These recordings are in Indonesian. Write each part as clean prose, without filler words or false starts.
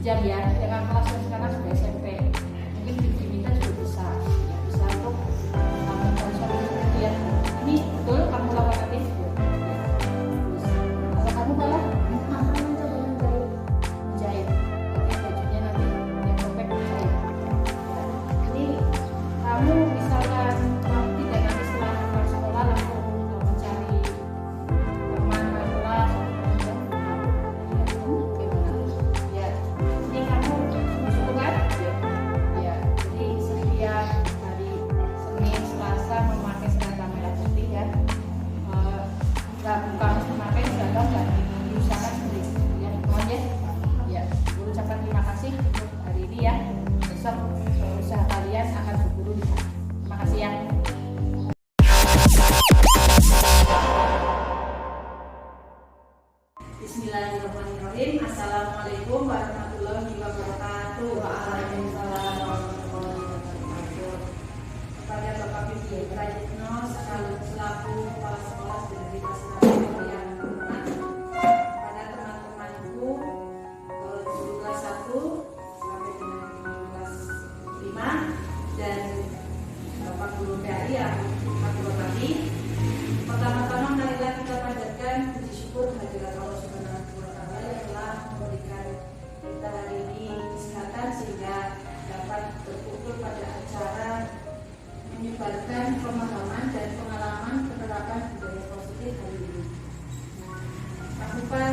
jam ya, dengan kelas yang sekarang sudah SMP. Mungkin diminta juga bisa, ya bisa untuk kamu transfer ya. Ini betul kamu lakukan nanti. Kalau kamu kalah, menjahit. Oke, bajunya nanti yang sobek menjahit. Ini kamu misalkan kamu tidak nanti setelah kelas sekolah langsung mencari teman kelas.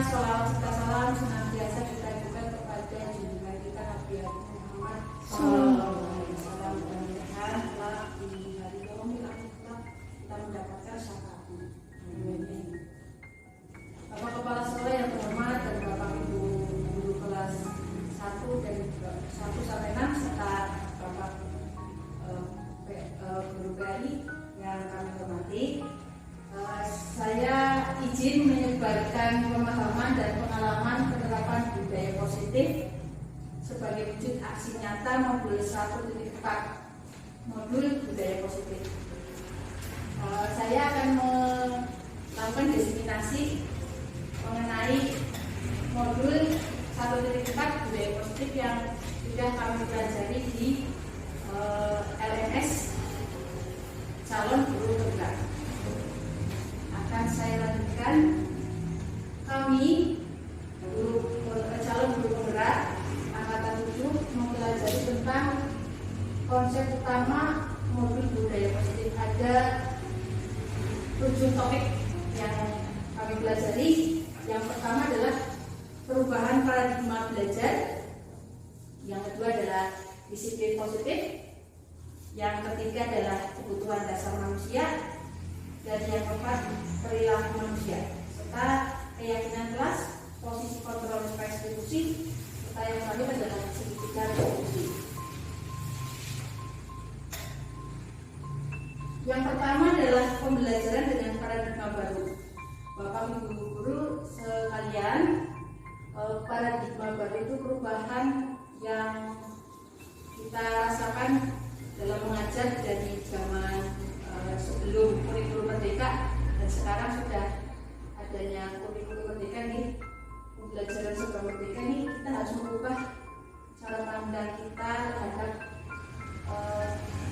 sholawat serta salam senantiasa kita ajukan kepada junjungan kita Nabi Muhammad Sallallahu Alaihi Wasallam. Mudah-mudahan kelak di hari yaumil akhir kita mendapatkan syafaatnya. Amin. Bapak Kepala Sekolah yang terhormat dan Bapak Ibu guru kelas 1 dan 1 sampai 6 serta Bapak guru PAI yang kami hormati, saya izin menyebarkan pemahaman dan pengalaman penerapan budaya positif sebagai wujud aksi nyata modul 1.4 modul budaya positif. Saya akan melakukan diseminasi mengenai modul 1.4 budaya positif yang sudah kami pelajari di LMS calon guru penggerak. Akan saya lanjutkan, kami calon guru penggerak angkatan 7 mempelajari tentang konsep utama modul budaya positif. Ada 7 topik yang kami pelajari. Yang pertama adalah perubahan paradigma belajar, yang kedua adalah disiplin positif, yang ketiga adalah kebutuhan dasar manusia, dan yang keempat perilaku manusia, serta keyakinan kelas, posisi kontrol restitusi, serta yang terakhir adalah segitiga restitusi. Yang pertama adalah pembelajaran dengan paradigma baru. Bapak Ibu guru sekalian, paradigma baru itu perubahan yang kita rasakan dalam mengajar dari zaman sebelum kurikulum merdeka dan sekarang sudah adanya kurikulum merdeka nih, pembelajaran sebelum merdeka nih, kita harus merubah cara pandang kita terhadap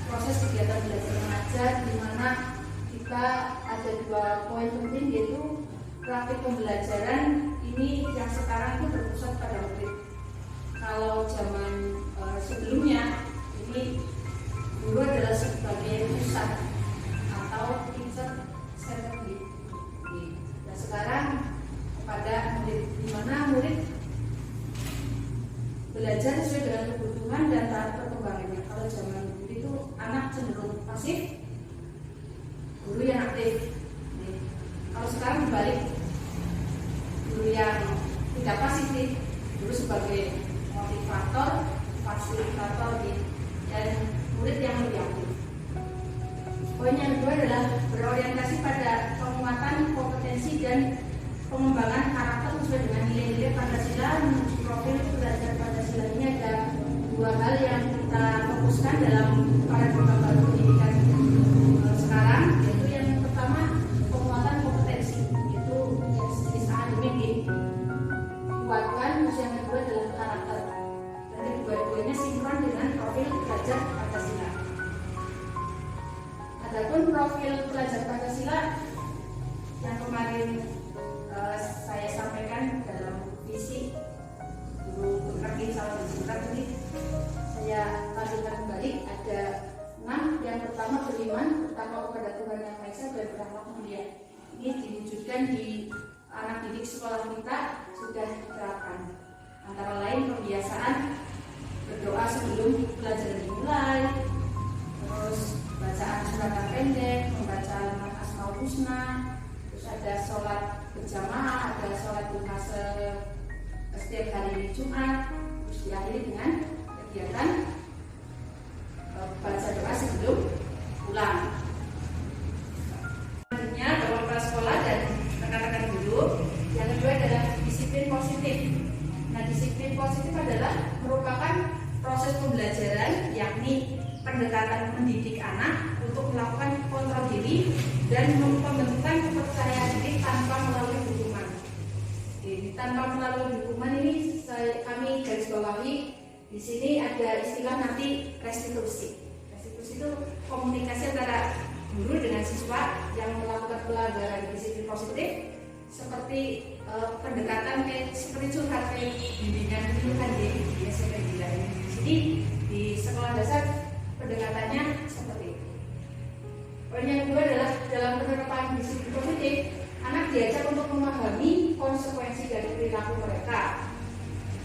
proses kegiatan belajar mengajar, di mana kita ada 2 poin penting, yaitu praktik pembelajaran ini yang sekarang itu berpusat pada murid. Kalau zaman sebelumnya ini guru adalah sebagai pusat atau teacher center. Nah sekarang kepada murid, di mana murid belajar sesuai dengan kebutuhan dan tahap perkembangannya. Kalau zaman dulu itu anak cenderung pasif, guru yang aktif. Kalau sekarang dibalik, guru yang tidak pasif, guru sebagai motivator, fasilitator, dan murid yang lebih aktif. Poin yang kedua adalah berorientasi pada penguatan kompetensi dan pengembangan karakter sesuai dengan nilai-nilai Pancasila menuju profil belajar Pancasila. Ini ada 2 hal yang kita fokuskan dalam paradigma baru pendidikan sekarang, yaitu yang pertama penguatan kompetensi, yaitu jenis akademik dikuatkan, terus yang kedua adalah karakter. Dan kedua-duanya sinkron dengan profil belajar Pancasila. Adapun profil pelajar Pancasila yang kemarin saya sampaikan dalam visi guru penggerak salam bersikap ini, saya lanjutkan kembali. Ada 6. Yang pertama beriman, pertama kepada Tuhan Yang Maha Esa dan berakhlak mulia. Ini diwujudkan di anak didik sekolah kita, sudah diterapkan. Antara lain kebiasaan berdoa sebelum pelajaran dimulai, terus bacaan surat pendek, membaca Asmaul Husna, terus ada sholat berjamaah, ada sholat duha setiap hari Jumat, terus diakhiri dengan kegiatan baca doa sebelum pulang. Selanjutnya Bapak Kepala Sekolah dan rekan-rekan guru, yang kedua adalah disiplin positif. Nah, disiplin positif adalah merupakan proses pembelajaran, yakni pendekatan mendidik anak untuk melakukan kontrol diri dan pembentukan kepercayaan diri tanpa melalui hukuman. Tanpa melalui hukuman ini kami garis bawahi. Di sini ada istilah nanti restitusi. Restitusi itu komunikasi antara guru dengan siswa yang melakukan pelanggaran disiplin positif, seperti pendekatan seperti curhat bimbingan pilihan di SMP Gila ini. Jadi di sekolah dasar pendekatannya seperti itu. Poin yang kedua adalah dalam penerapan disiplin positif, anak diajak untuk memahami konsep konsekuensi dari perilaku mereka.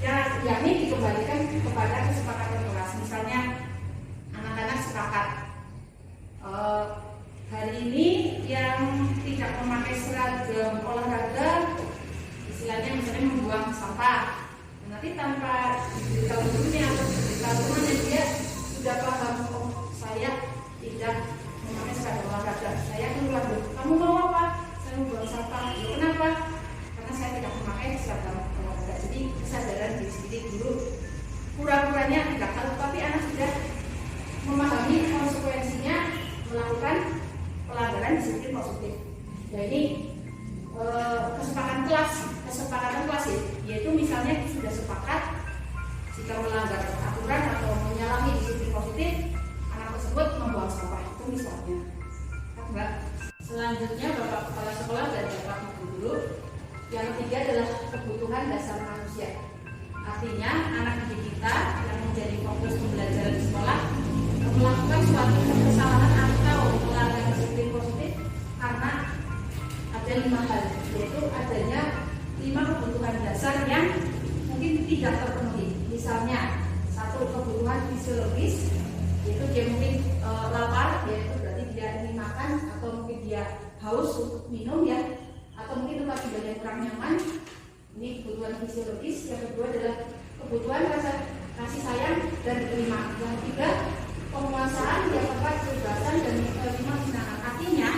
Ya, yakni dikembalikan kepada kesepakatan kelas. Misalnya anak-anak sepakat hari ini yang tidak memakai seragam olahraga, istilahnya misalnya membuang sampah. Nanti tanpa diberitahu gurunya atau diberitahu temannya, dia sudah paham, oh saya tidak memakai seragam olahraga, saya keluar dulu. Kamu mau apa? Saya mau buang sampah. Kenapa? Karena saya tidak memakai seragam olahraga. Jadi kesadaran diri sendiri guru pura-puranya tidak tahu, tapi anak sudah memahami konsekuensinya melakukan pelanggaran disiplin positif. Nah ini kesepakatan kelas yaitu misalnya sudah sepakat jika melanggar aturan atau menyalahi disiplin positif, anak tersebut membuang sampah, itu misalnya. Enggak. Selanjutnya Bapak Kepala Sekolah dan Bapak Ibu Guru, yang ketiga adalah kebutuhan dasar manusia. Artinya anak didik kita yang menjadi fokus pembelajaran di sekolah melakukan suatu kesalahan atau melanggar disiplin positif karena ada 5 hal, yaitu adanya 5 kebutuhan dasar yang mungkin tidak terpenuhi. Misalnya, 1 kebutuhan fisiologis, yaitu dia mungkin lapar, yaitu berarti dia ingin makan, atau mungkin dia haus untuk minum ya, atau mungkin tempat tinggalnya kurang nyaman. Ini kebutuhan fisiologis. Yang kedua adalah kebutuhan rasa kasih sayang dan diterima. Yang ketiga, penguasaan yang tepat, kebebasan, dan kelima kesenangan. Artinya,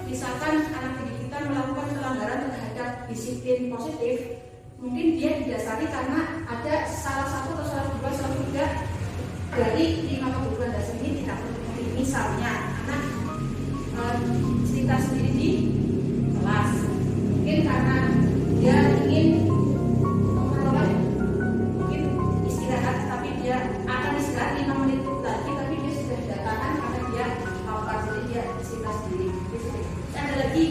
misalkan anak didik kita melakukan pelanggaran terhadap disiplin positif, mungkin dia didasari karena ada salah satu atau salah dua, salah tiga dari 5 kebutuhan dasar ini tidak terpenuhi. Misalnya, anak cerita sendiri di kelas, mungkin karena dia ingin mungkin istirahat, tapi dia akan istirahat 5 menit lagi, tapi dia sudah datangan karena dia lapar, jadi dia cerita sendiri. Ada lagi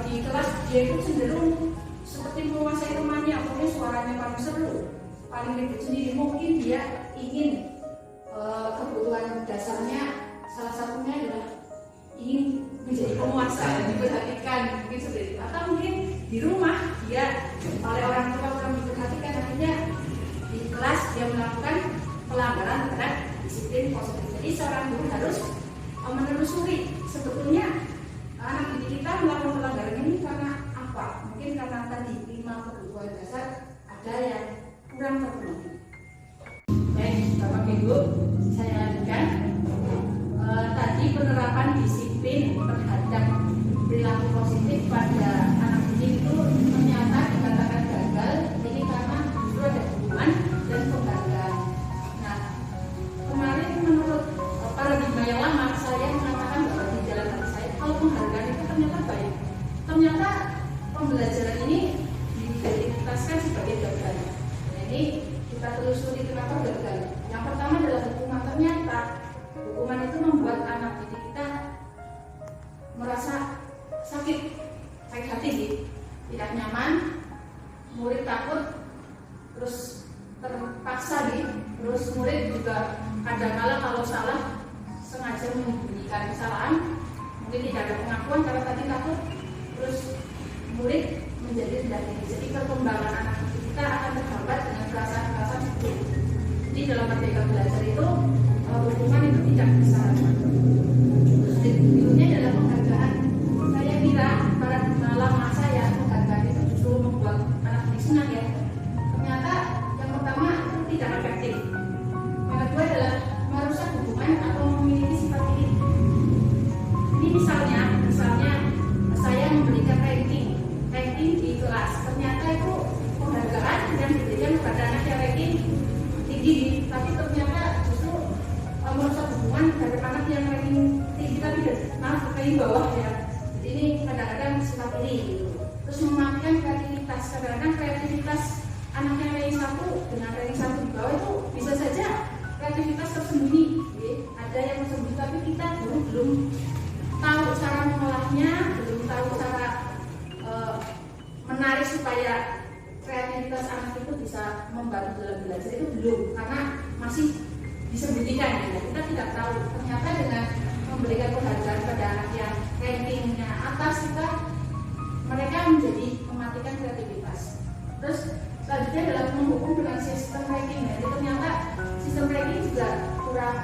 di kelas dia itu cenderung seperti menguasai temannya, pokoknya suaranya paling seru, paling ribut sendiri. Mungkin dia ingin kebutuhan dasarnya salah satunya adalah ingin menjadi penguasa dan diperhatikan, mungkin seperti itu. Atau mungkin di rumah dia oleh orang tua kurang diperhatikan, akhirnya di kelas dia melakukan pelanggaran terhadap disiplin positif. Jadi seorang guru harus menelusuri sebetulnya anak didik kita melakukan pelanggaran ini karena apa? Mungkin karena tadi 5 kebutuhan dasar ada yang kurang terpenuhi. Baik, Bapak Ibu, saya lanjutkan. Tadi penerapan disiplin terhadap perilaku positif pada anak didik itu ternyata dikatakan gagal. Ini karena justru ada hubungan dan penghargaan. Nah, kemarin menurut paradigma yang lama saya mengatakan bahwa di dalam hati saya kalau penghargaan itu ternyata baik. Ternyata pembelajaran ini diidentifikasikan sebagai gagal. Nah, ini kita telusuri kenapa gagal. Yang pertama adalah hukuman. Ternyata hukuman itu membuat anak didik kita merasa sakit hati, tidak nyaman, murid takut, terus terpaksa terus murid juga kadang-kala kalau salah sengaja menyembunyikan kesalahan, mungkin tidak ada pengakuan karena tadi takut, terus murid menjadi rendah diri. Jadi perkembangan anak didik kita akan terhambat dengan perasaan-perasaan seperti itu. Jadi dalam merdeka belajar itu hukuman itu tidak bisa. Terus berikutnya adalah penghargaan. Saya kira pada lama saya penghargaan itu justru membuat anak didik senang ya. Ternyata yang pertama itu tidak efektif. Yang kedua adalah merusak hubungan atau memiliki sifat ini. Ini misalnya saya memberikan ranking di kelas. Ternyata itu penghargaan yang diberikan kepada anak yang ranking tinggi, tapi ternyata justru merusak hubungan dari anak yang ranking tinggi tapi di bawah ya. Jadi ini kadang-kadang sifat ini gitu. Terus mematikan kreativitas. Kadang-kadang kreativitas anak yang ranking 1 dengan ranking 1 di bawah itu bisa saja kreativitas tersembunyi. Ada yang tersembunyi tapi kita belum tahu cara mengolahnya, belum tahu cara menarik supaya kreativitas anak itu bisa membantu dalam belajar, itu belum, karena masih disembunyikan ya. Kita tidak tahu. Ternyata dengan memberikan penghargaan pada anak yang rankingnya atas, mereka menjadi mematikan kreativitas. Terus selanjutnya adalah menghubung dengan sistem ranking. Jadi ternyata sistem ranking juga kurang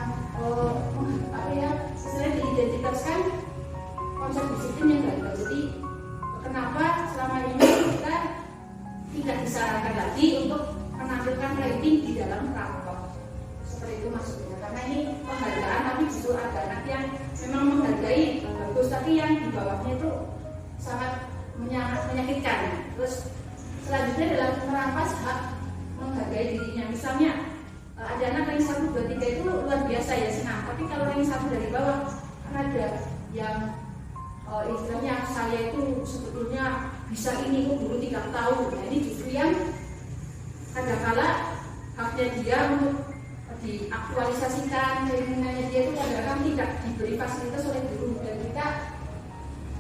istilahnya diidentitaskan konsep disiplin yang gagal. Jadi kenapa selama ini kita tidak disarankan lagi untuk menampilkan ranking di dalam rapor seperti itu maksudnya, karena ini penghargaan tapi justru ada anak yang memang menghargai bagus tapi yang di bawahnya itu sangat menyakitkan. Terus selanjutnya adalah merampas hak menghargai dirinya. Misalnya ada anak ranking 1, 2, 3 itu luar biasa ya senang, tapi kalau ranking 1 dari bawah kan ada yang istilahnya saya itu sebetulnya bisa ini kok dulu tidak tahu. Nah ini justru yang kadang-kala haknya dia untuk diaktualisasikan, keinginannya dia itu kadang-kadang tidak diberi fasilitas oleh guru, dan kita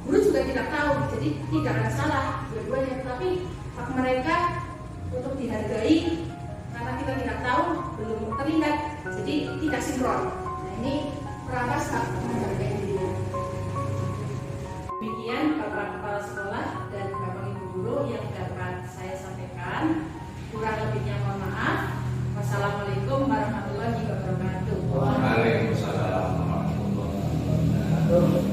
guru juga tidak tahu. Jadi tidak ada salah dua-duanya, tapi hak mereka untuk dihargai karena kita tidak tahu belum terlihat, jadi tidak sinkron. Nah ini merampas hak menghargai diri. Demikian Bapak Kepala Sekolah dan Bapak Ibu Guru yang dapat saya sampaikan. Kurang lebihnya mohon maaf. Wassalamualaikum warahmatullahi wabarakatuh. Waalaikumsalam warahmatullahi wabarakatuh.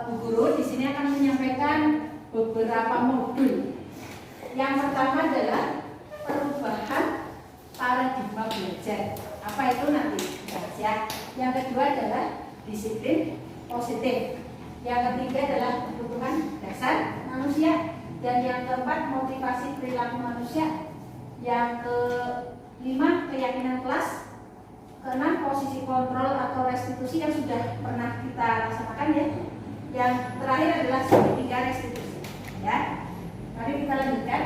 Bu Guru di sini akan menyampaikan beberapa modul. Yang pertama adalah perubahan paradigma belajar. Apa itu nanti dibahas ya. Yang kedua adalah disiplin positif. Yang ketiga adalah kebutuhan dasar manusia. Dan yang keempat motivasi perilaku manusia. Yang kelima keyakinan kelas. Keenam posisi kontrol atau restitusi yang sudah pernah kita laksanakan ya. Yang terakhir adalah segitiga restitusi ya. Mari kita lanjutkan.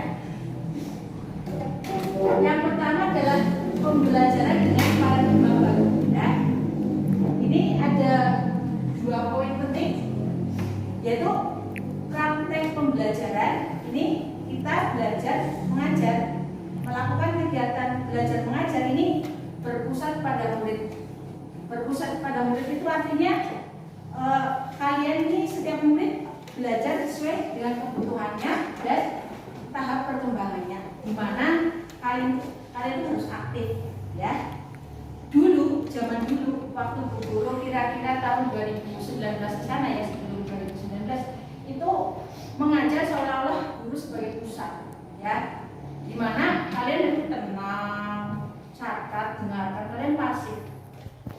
Yang pertama adalah pembelajaran dengan paradigma baru ya. Ini ada 2 poin penting, yaitu praktek pembelajaran. Ini kita belajar mengajar, melakukan melakukan kegiatan belajar mengajar ini berpusat pada murid. Berpusat pada murid itu artinya kalian ini setiap murid belajar sesuai dengan kebutuhannya dan tahap perkembangannya, di mana kalian itu harus aktif ya. Dulu, zaman dulu, waktu Bu Guru kira-kira tahun 2019 di sana ya, sebelum 2019 itu mengajar seolah-olah guru sebagai pusat ya, dimana kalian itu tenang, catat, dengarkan, kalian pasif.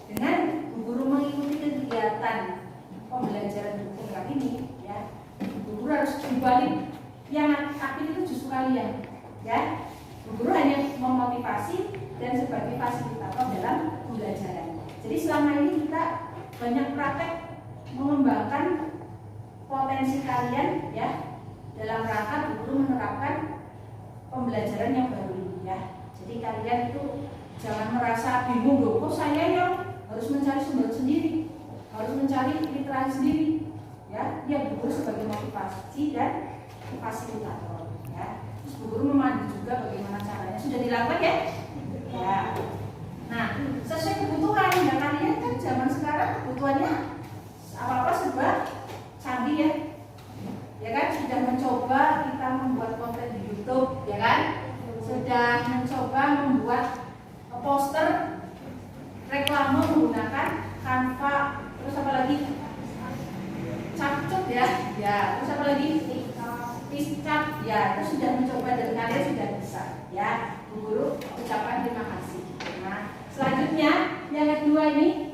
Dengan Bu Guru mengikuti kegiatan pembelajaran daring ini ya, Bu Guru harus dibalik yang aktif itu justru kalian ya. Bu Guru hanya memotivasi dan sebagai fasilitator dalam pembelajaran. Jadi selama ini kita banyak praktek mengembangkan potensi kalian ya, dalam rangka Bu Guru menerapkan pembelajaran yang baru ini ya. Jadi kalian itu jangan merasa bingung, loh kok saya yang harus mencari sumber sendiri, harus mencari literasi sendiri ya. Ya, Bu Guru sebagai motivasi dan fasilitator ya. Terus Bu Guru memandu juga bagaimana caranya, sudah dilakukan ya? Ya. Nah, sesuai kebutuhan ya, kalian kan zaman sekarang kebutuhannya apa-apa serba canggih ya. Ya kan, sudah mencoba kita membuat konten di YouTube ya kan? Sudah mencoba membuat poster reklame menggunakan Canva, terus apa lagi? Capcut ya. Ya, terus apa lagi? Piscat ya, itu sudah mencoba dan kalian sudah bisa ya. Bu Guru ucapkan terima kasih. Nah, selanjutnya yang kedua ini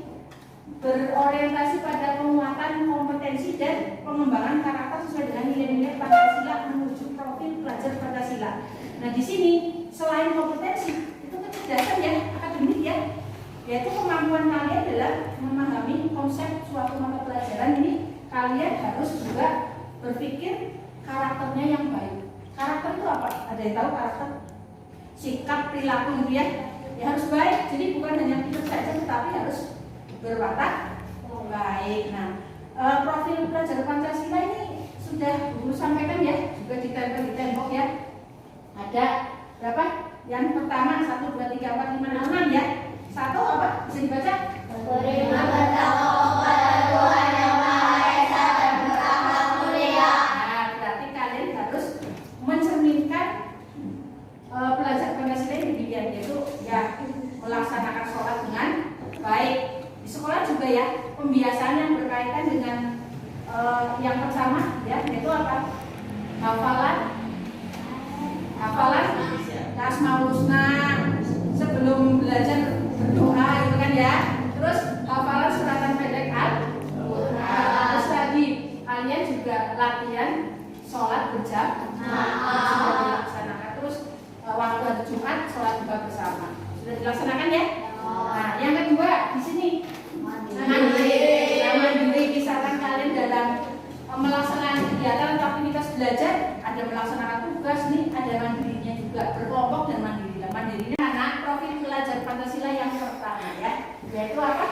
berorientasi pada penguatan kompetensi dan pengembangan karakter sesuai dengan nilai-nilai Pancasila menuju profil pelajar Pancasila. Nah, di sini selain kompetensi itu kecerdasan ya, akademik ya, yaitu kemampuan kalian dalam memahami konsep suatu mata pelajaran ini. Kalian harus juga berpikir karakternya yang baik. Karakter itu apa? Ada yang tahu karakter? Sikap, perilaku gitu ya. Ya harus baik. Jadi bukan hanya pintar saja, tetapi harus berwatak baik. Nah, profil pelajar Pancasila ini sudah Guru sampaikan ya, juga ditempel di tembok ya. Ada berapa? Yang pertama 1, 2, 3, 4, 5, 6 ya. Satu apa? Bisa dibaca? Beriman bertakwa kepada Tuhan yang Maha Esa dan berakhlak mulia. Nah, berarti kalian harus mencerminkan pelajar Pancasila ini demikian, yaitu ya melaksanakan sholat dengan baik. Di sekolah juga ya, pembiasaan yang berkaitan dengan yang pertama ya, yaitu apa? Hafalan Asmaul Husna sebelum belajar berdoa itu kan ya. Terus hafalan suratan pendek Al-Qur'an. Terus lagi kalian juga latihan sholat berjamaah sudah dilaksanakan. Terus waktu hari Jumat sholat buka bersama sudah dilaksanakan ya. Nah, yang kedua di sini mandiri. Misalkan kalian dalam melaksanakan kegiatan atau aktivitas belajar, ada melaksanakan tugas nih, ada mandirinya juga, berkelompok dan mandiri. Mandirinya anak profil pelajar Pancasila yang pertama ya, yaitu apa?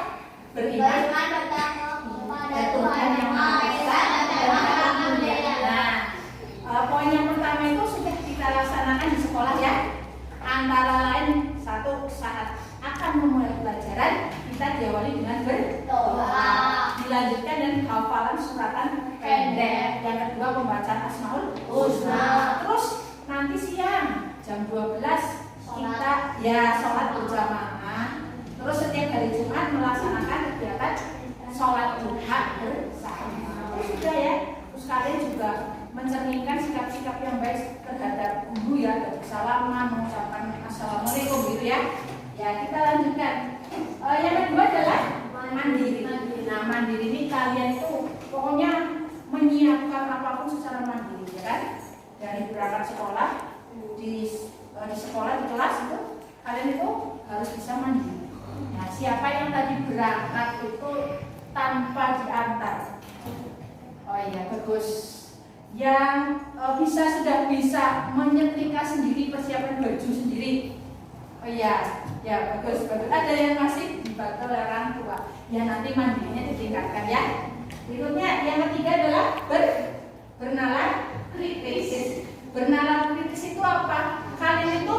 Beriman bertakwa kepada Tuhan yang Maha Esa dan berakhlak mulia. Nah, poin yang pertama itu sudah kita laksanakan di sekolah ya. Antara lain, satu, saat akan memulai pelajaran kita diawali dengan berdoa, dilanjutkan dengan hafalan suratan pendek. Yang kedua pembacaan Asmaul Husna. Terus nanti siang jam 12 kita ya sholat berjamaah. Terus setiap hari Jumat melaksanakan kegiatan sholat duha bersama. Terus juga ya, terus kalian juga mencerminkan sikap-sikap yang baik terhadap guru ya, bersalaman, mengucapkan assalamualaikum gitu ya. Ya, kita lanjutkan. Yang kedua adalah mandiri. Nah, mandiri ini kalian itu pokoknya menyiapkan apapun secara mandiri ya kan. Dari berangkat sekolah, di sekolah, di kelas itu kalian itu harus bisa mandiri. Nah, siapa yang tadi berangkat itu tanpa diantar? Oh iya, bagus. Yang sudah bisa menyetrika sendiri, persiapan baju sendiri. Oh iya, ya bagus. Ada yang masih dibantu oleh orang tua. Ya nanti mandirinya ditingkatkan ya. Berikutnya yang ketiga adalah bernalar kritis. Bernalar kritis itu apa? Kalian itu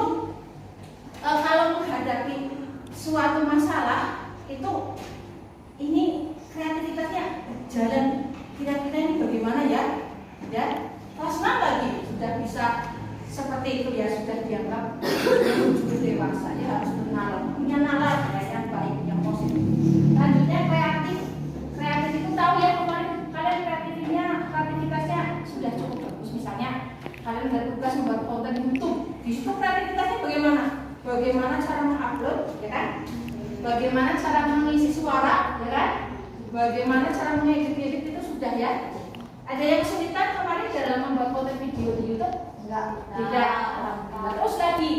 bisa seperti itu ya, sudah dianggap menuju dewasa ya, harus punya nalar yang baik, yang positif. Lanjutnya kreatif. Kreatif itu tahu ya kemarin kalian kreativitasnya sudah cukup bagus. Misalnya kalian ada tugas membuat konten YouTube, di situ kreativitasnya bagaimana? Bagaimana cara mengupload, ya kan? Bagaimana cara mengisi suara, ya kan? Bagaimana cara mengedit itu sudah ya. Ada yang kesulitan kemarin dalam membuat konten video di YouTube? Enggak, tidak. Terus tadi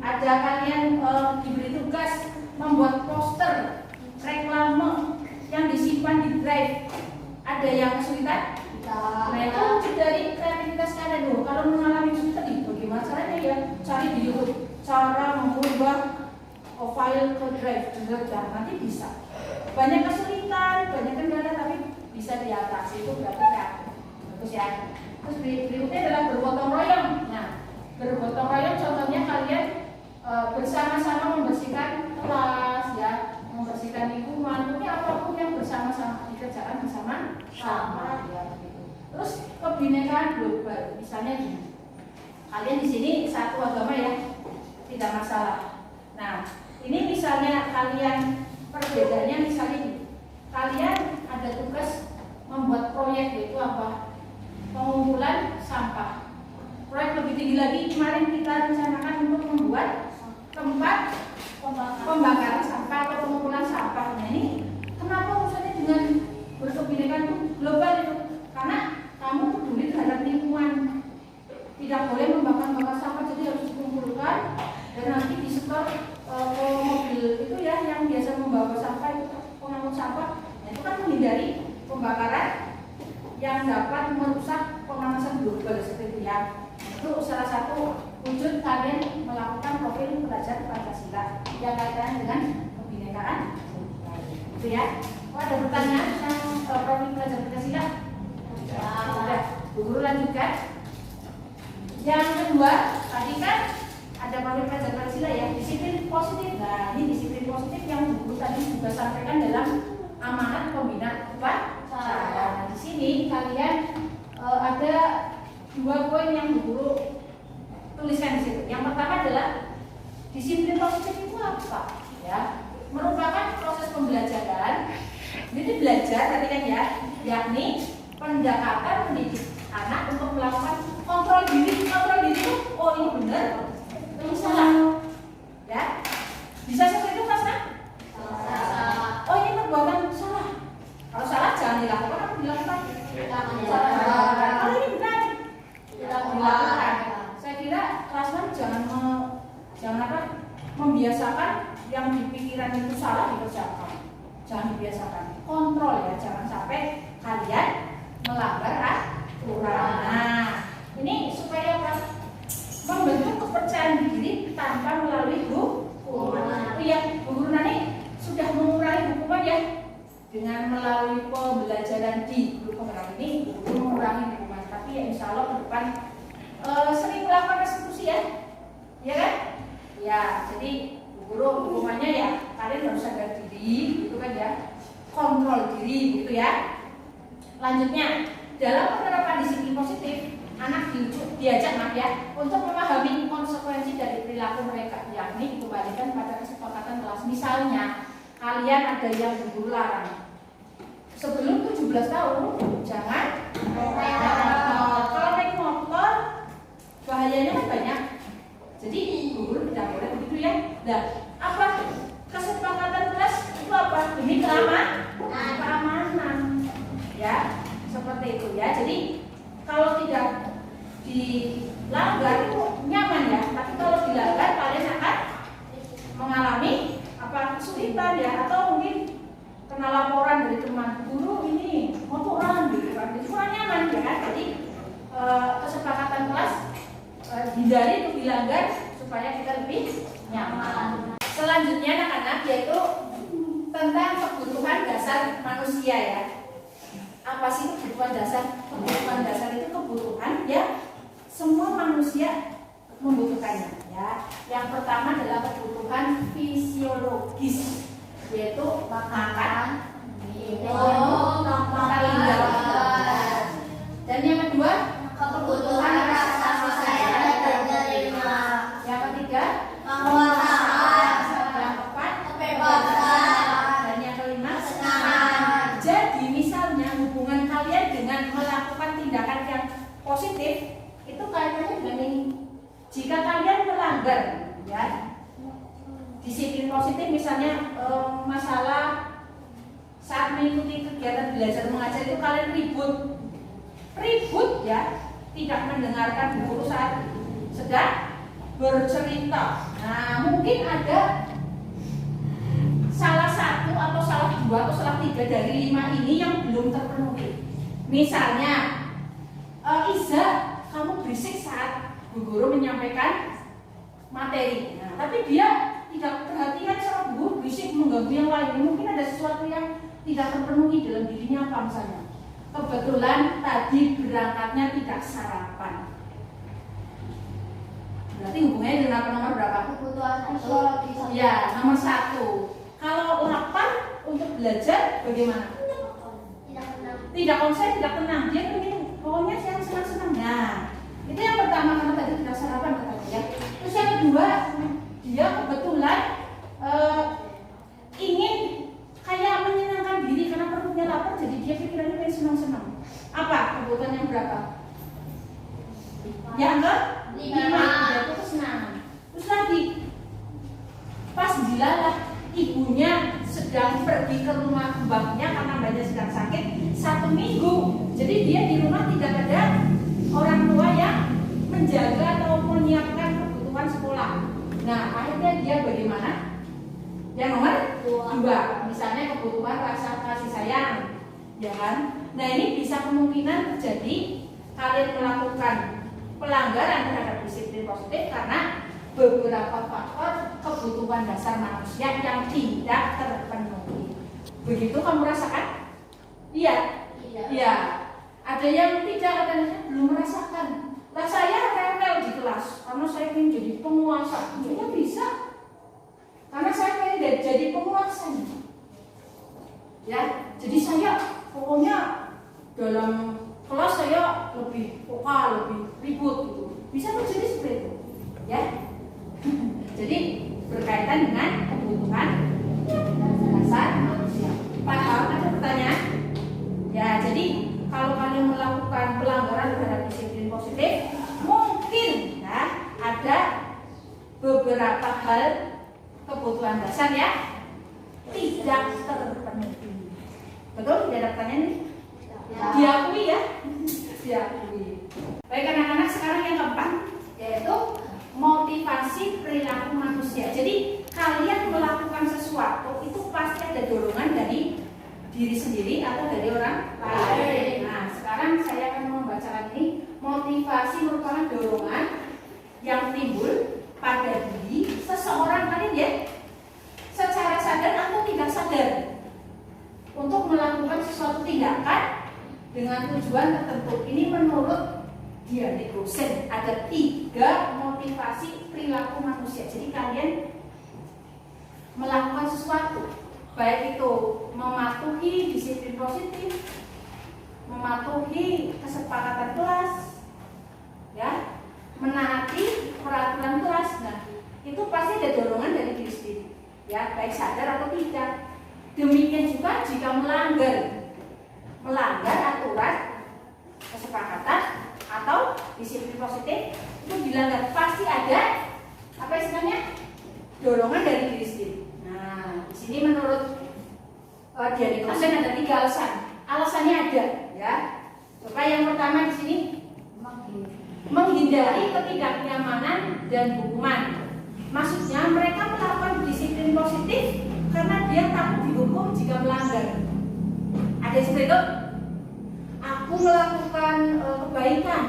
ada kalian diberi tugas membuat poster reklame yang disimpan di drive. Ada yang kesulitan? Nah itu wujud dari kreativitas kalian dulu. Kalau mengalami kesulitan, bagaimana caranya ya? Cari di YouTube cara mengubah file ke drive, nanti bisa. Banyak kesulitan, banyak kendala, tapi bisa diatasi. Itu berarti kreatif. Bagus ya. Terus berikutnya adalah bergotong royong. Nah, bergotong royong contohnya kalian bersama-sama membersihkan kelas ya, membersihkan lingkungan, pokoknya apapun yang bersama-sama dikerjakan bersama-sama ya. Terus kebinekaan global, misalnya gini, kalian di sini satu agama ya, tidak masalah. Nah, ini misalnya kalian perbedaannya misalnya gini, kalian ada tugas membuat proyek yaitu apa? Pengumpulan sampah. Proyek lebih tinggi lagi kemarin kita rencanakan untuk membuat tempat pembakaran sampah atau pengumpulan sampah. Nah ini kenapa urusannya dengan berkebinekaan itu global itu? Karena kamu peduli terhadap lingkungan. Tidak boleh membakar sampah, jadi harus dikumpulkan dan nanti disetor ke mobil itu ya yang biasa membawa sampah itu pengangkut sampah. Nah, itu kan menghindari pembakaran yang dapat merusak pemanasan global seperti itu ya. Itu salah satu wujud kalian melakukan profil pelajar Pancasila yang kaitannya dengan kebinekaan. Itu ya. Oh, ada pertanyaan tentang profil pelajar Pancasila? Sudah. Bu Guru lanjutkan. Yang kedua, tadi kan ada profil pelajar Pancasila ya, disiplin positif. Nah, ini disiplin positif yang Bu Guru tadi juga sampaikan dalam amanat pembina upacara. Nah, di sini kalian ada 2 poin yang Bu Guru tuliskan di situ. Yang pertama adalah disiplin positif itu apa? Ya, merupakan proses pembelajaran. Jadi belajar tadi kan ya, yakni pendekatan mendidik anak untuk melakukan kontrol diri. Kontrol diri itu, oh ini benar, ini salah. Ya, bisa seperti itu Mas? Oh ini perbuatan salah. Kalau salah jangan dilakukan atau dilakukan? Kalau ini benar, dilakukan. Saya kira kelas 6 jangan membiasakan yang di pikiran itu salah dikerjakan. Jangan dibiasakan. Kontrol ya, jangan sampai kalian melanggar aturan. Nah, ini supaya apa? Membentuk kepercayaan diri tanpa melalui hukuman. Itu ya, Bu Guru nanti sudah mengurangi hukuman ya. Dengan melalui pembelajaran di guru penggerak ini, Bu Guru mengurangi hukuman. Tapi ya insya Allah ke depan sering melakukan restitusi ya, ya kan? Ya, jadi Bu Guru hukumannya ya kalian harus sadar diri, gitu kan ya, kontrol diri, gitu ya. Lanjutnya, dalam penerapan disiplin positif, anak diajak ya untuk memahami konsekuensi dari perilaku mereka, yakni dikembalikan pada kesepakatan kelas. Misalnya, kalian ada yang Bu Guru larang sebelum 17 tahun jangan kalau naik motor bahayanya kan banyak, jadi Bu Guru tidak boleh begitu ya. Dan apa kesepakatan kelas itu apa? Demi keamanan ya, seperti itu ya. Jadi kalau tidak dilanggar itu nyaman ya, tapi kalau dilanggar kalian akan mengalami kesulitan ya, atau mungkin kena laporan dari teman guru ini motoran gitu kan, jadi kurang nyaman ya kan. Jadi kesepakatan kelas hindari untuk dilanggar supaya kita lebih nyaman. Selanjutnya anak-anak yaitu tentang kebutuhan dasar manusia ya. Apa sih kebutuhan dasar? Kebutuhan dasar itu kebutuhan ya semua manusia membutuhkannya ya. Yang pertama adalah kebutuhan fisiologis, yaitu makan, minum, tempat tinggal. Dan yang kedua kebutuhan rasa Jika kalian melanggar ya disiplin positif, misalnya masalah saat mengikuti kegiatan belajar mengajar itu kalian ribut ya, tidak mendengarkan guru saat sedang bercerita. Nah, mungkin ada salah satu atau salah dua atau salah tiga dari 5 ini yang belum terpenuhi. Misalnya, Iza, kamu berisik saat Bu Guru menyampaikan materi. Nah, tapi dia tidak perhatian sama Bu Guru, berisik mengganggu yang lain. Mungkin ada sesuatu yang tidak terpenuhi dalam dirinya, apa misalnya? Kebetulan tadi berangkatnya tidak sarapan. Berarti hubungannya dengan apa, nomor berapa? Kebutuhan fisiologis. Ya, nomor 1. Kalau lapar untuk belajar bagaimana? Tidak pernah. Tidak konsen, tidak tenang. Dia ingin pokoknya yang senang-senang. Nah, itu yang pertama, karena tadi tidak sarapan katanya ya. Terus yang kedua, dia kebetulan ingin kayak menyenangkan diri karena perutnya lapar, jadi dia pikirannya pengen senang-senang. Apa kebutuhan yang berapa? Yang ke 5. Dia itu kesenangan. Terus lagi pas dilalah ibunya sedang pergi ke rumah mbaknya karena mbaknya sedang sakit 1 minggu. Jadi dia di rumah tidak ada orang tua yang menjaga atau menyiapkan kebutuhan sekolah. Nah, akhirnya dia bagaimana? Yang nomor 2, misalnya kebutuhan rasa kasih sayang, ya kan? Nah, ini bisa kemungkinan terjadi kalian melakukan pelanggaran terhadap disiplin positif karena beberapa faktor kebutuhan dasar manusia yang tidak terpenuhi. Begitu kamu rasakan? Iya. Iya. Ada yang tidak, ada yang belum merasakan. Lah saya rewel di kelas karena saya ingin jadi penguasa. Ya bisa. Karena saya ingin jadi penguasa. Ya, jadi saya pokoknya dalam kelas saya lebih vokal, lebih ribut gitu. Bisa terjadi seperti itu. Ya. Jadi berkaitan dengan kebutuhan dasar manusia. Paham? Ada pertanyaan? Ya, jadi kalau kalian melakukan pelanggaran terhadap disiplin positif, mungkin ya ada beberapa hal kebutuhan dasar ya tidak terpenuhi. Betul? Tidak ada pertanyaan nih? Diakui ya? Diakui. Baik anak-anak, sekarang yang keempat yaitu motivasi perilaku manusia. Jadi kalian melakukan sesuatu itu pasti ada dorongan dari diri sendiri atau dari orang lain. Nah, sekarang saya akan membacakan ini. Motivasi merupakan dorongan yang timbul pada diri seseorang kalian ya, secara sadar atau tidak sadar, untuk melakukan sesuatu tindakan dengan tujuan tertentu. Ini menurut Dian Rosen ada 3 motivasi perilaku manusia. Jadi kalian melakukan sesuatu, baik itu mematuhi disiplin positif, mematuhi kesepakatan kelas, ya, menaati peraturan kelas. Nah, itu pasti ada dorongan dari diri sendiri, ya, baik sadar atau tidak. Demikian juga jika melanggar aturan kesepakatan atau disiplin positif itu dilanggar, pasti ada apa istilahnya dorongan dari diri sendiri. Nah, di sini menurut Dian Rosen ada 3 alasan. Alasannya ada, ya. Coba yang pertama di sini menghindari ketidaknyamanan dan hukuman. Maksudnya mereka melakukan disiplin positif karena dia takut dihukum jika melanggar. Ada seperti itu. Aku melakukan kebaikan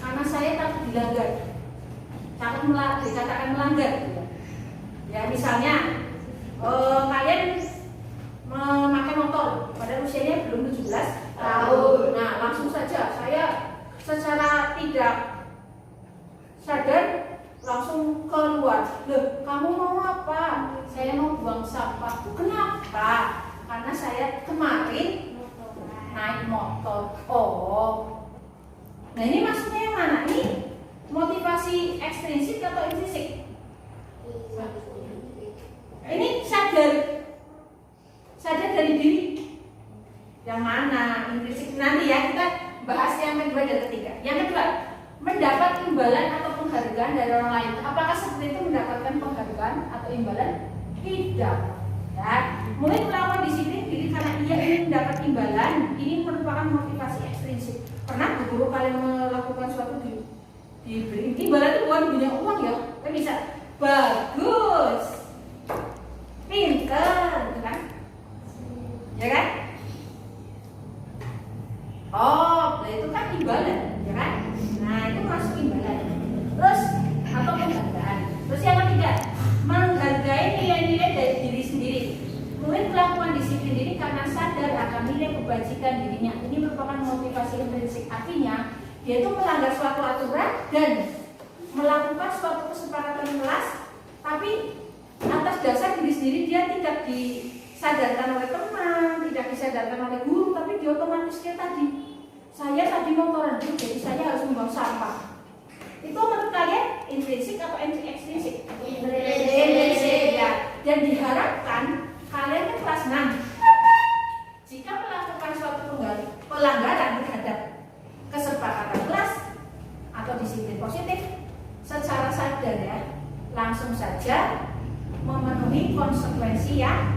karena saya takut dilanggar, takut dikatakan melanggar. Ya, misalnya kalian memakai motor pada usianya belum 17 tahun. Nah, langsung saja saya secara tidak sadar langsung keluar. Loh, kamu mau apa? Saya mau buang sampah. Kenapa? Karena saya kemarin naik motor. Oh, nah ini maksudnya yang mana? Ini motivasi ekstrinsik atau intrinsik? Ini sadar dari diri. Yang mana? Intrinsik nanti ya, kita bahas yang kedua dan ketiga. Yang kedua, mendapat imbalan atau penghargaan penghargaan dari orang lain. Apakah seperti itu mendapatkan penghargaan atau imbalan? Tidak. Ya, mulai melakukan disiplin diri karena ia ingin mendapat imbalan. Ini merupakan motivasi ekstrinsik. Pernah guru kalian melakukan suatu diberi imbalan itu bukan punya uang ya, kan bisa bagus, pinter, gitu kan? Ya kan? Oh, itu kan imbalan, ya kan? Nah, itu masuk imbalan. Terus atau penghargaan. Terus yang ketiga, menghargai nilai-nilai dari diri sendiri. Murid melakukan disiplin diri karena sadar akan nilai kebajikan dirinya. Ini merupakan motivasi intrinsik. Artinya, dia itu melanggar suatu aturan dan melakukan suatu kesepakatan kelas, tapi atas dasar diri sendiri dia tidak disadarkan oleh teman, tidak disadarkan oleh guru, tapi dia otomatis dia tadi, saya tadi motoran dulu, jadi saya harus membuang sampah. Itu menurut kalian intrinsik atau ekstrinsik? Intrinsik ya. Dan diharapkan kalian kan kelas 6. Jika melakukan suatu pelanggaran terhadap kesepakatan kelas atau disiplin positif, secara sadar ya, langsung saja memenuhi konsekuensi yang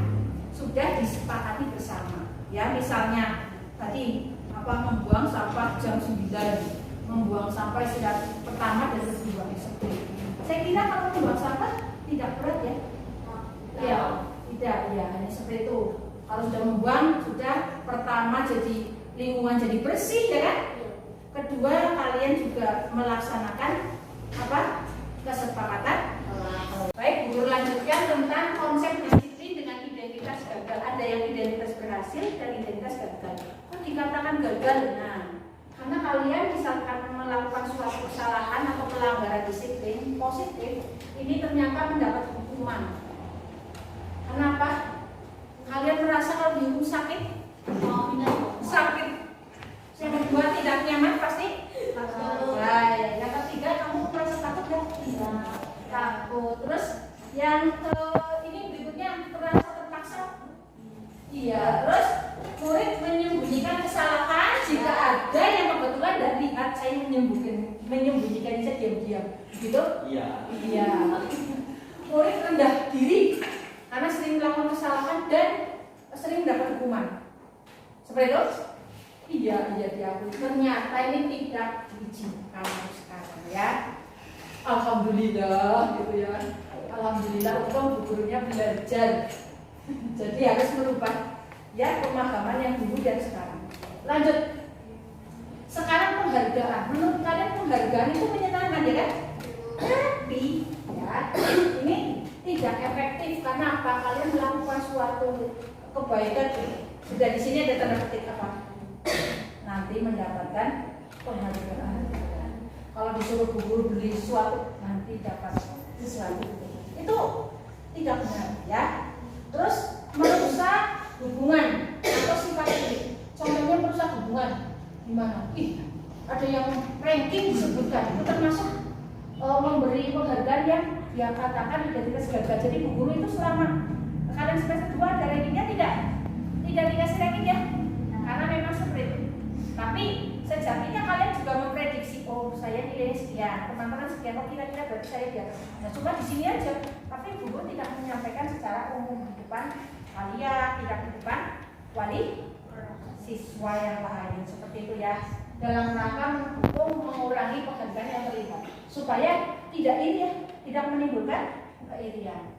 sudah disepakati bersama. Ya, misalnya tadi membuang sampah jam 9, membuang sampah istirahat pertama dan kedua seperti itu. Saya kira kalau membuang sampah tidak berat ya. Ya, tidak ya, hanya seperti itu. Kalau sudah membuang, sudah pertama jadi lingkungan jadi bersih ya kan? Kedua, kalian juga melaksanakan kesepakatan. Baik, guru lanjutkan tentang konsep disiplin dengan identitas gagal. Ada yang identitas berhasil dan identitas gagal. Kok dikatakan gagal? Nah, karena kalian misalkan melakukan suatu kesalahan atau pelanggaran disiplin positif, ini ternyata mendapat hukuman. Kenapa? Kalian merasa kalau dihukum sakit? Sakit. Yang kedua tidak nyaman pasti? Baik. Yang ketiga kamu merasa takut ya? Takut. Terus yang ini berikutnya merasa terpaksa? Iya. Terus murid menyembunyikan kesalahan jika ada yang kebetulan dan lihat saya menyembunyikan saya diam-diam, gitu? Iya. Iya. Murid rendah diri karena sering melakukan kesalahan dan sering mendapat hukuman. Seperti itu? Iya diakui. Ternyata ini tidak diizinkan sekarang ya. Alhamdulillah gitu ya. Alhamdulillah untung gurunya belajar. Jadi harus merubah ya pemahaman yang dulu dan sekarang. Lanjut. Sekarang penghargaan. Menurut kalian penghargaan itu menyenangkan ya kan? Tapi ya ini tidak efektif karena apa? Kalian melakukan suatu kebaikan. Sudah di sini ada tanda petik apa? Nanti mendapatkan penghargaan. Kalau disuruh guru beli sesuatu nanti dapat sesuatu. Itu tidak benar ya. Terus merusak hubungan atau sifat diri. Contohnya merusak hubungan gimana? Ada yang ranking disebutkan itu termasuk memberi penghargaan yang dia katakan identitas gagal. Jadi guru itu selama kalian semester 2 ada rankingnya tidak dikasih ranking ya. Karena memang seperti itu. Tapi sejatinya kalian juga memprediksi, oh saya nilainya sekian, teman-teman sekian, oh kira-kira berarti saya di atas. Nah cuma di sini aja. Tapi guru tidak menyampaikan secara umum di depan kalian, tidak di depan wali siswa yang lain seperti itu ya. Dalam rangka mendukung mengurangi penghargaan yang terlibat supaya tidak tidak menimbulkan keirian.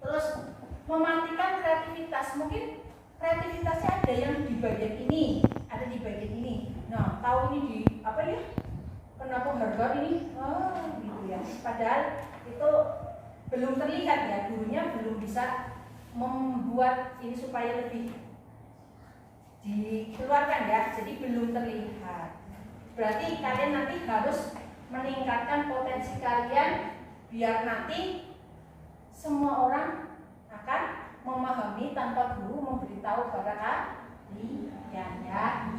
Terus mematikan kreativitas. Mungkin kreativitasnya ada yang di bagian ini, ada di bagian ini. Nah, tahu ini di apa ya? Kenapa penghargaan ini? Gitu ya. Padahal itu belum terlihat ya, gurunya belum bisa membuat ini supaya lebih dikeluarkan ya. Jadi belum terlihat. Berarti kalian nanti harus meningkatkan potensi kalian biar nanti semua orang akan memahami tanpa guru memberitahu pada kalian ya.